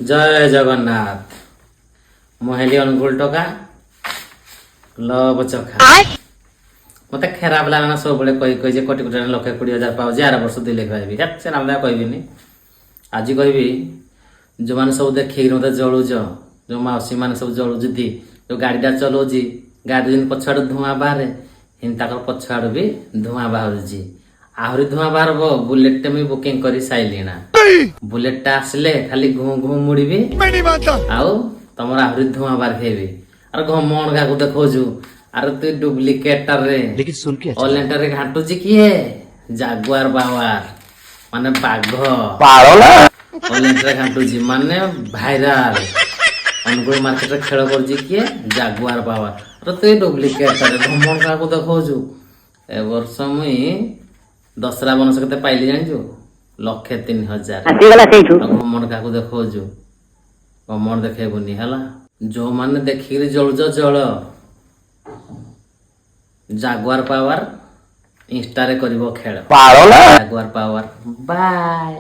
जय जगन्नाथ मोहेली अनुकूल टका लव चखा मत खराब लागना सब बड़े कही कही जे कोटी कोटी लक्षे 20,000 पाऊँ 11 वर्ष 2 लाख पाइबी से नाम कहबी आज कहबी जो मैंने सब देखिए मत जलुच जो मौसी मैंने सब जलुचती जो गाड़ीटा चलाऊँ गाड़ी दिन पछाड़ धुआं बाहर हिंता पछाड़ भी धुआं बाहर आहरी धुआं बाहर बुलेट मुझे बुकिंग कर साइलिना बुलेट आसले खाली घू घू मुड़ी आउ तुम आहरी धुआं बाहर खेबी और घमण का देखु अरे तु डुप्लिकेट ऑनलाइन घाटू किए जागुआर बावार माने बाघ ऑनलाइन घाटू माने भाइराल अनुकूल मार्केट रे खेल कर किए जागुआर बावार अरे तु डुप्लिकेट घमण का देखु ए वर्ष मुई दसरा बनस के पाइली जानिछु 1,03,000 घमण का देखु घमण देखेबुनी हला जो माने देखिक जलुज जल जागुआर पावर इंस्टा रे करिवो खेल जागुआर पावर बाय।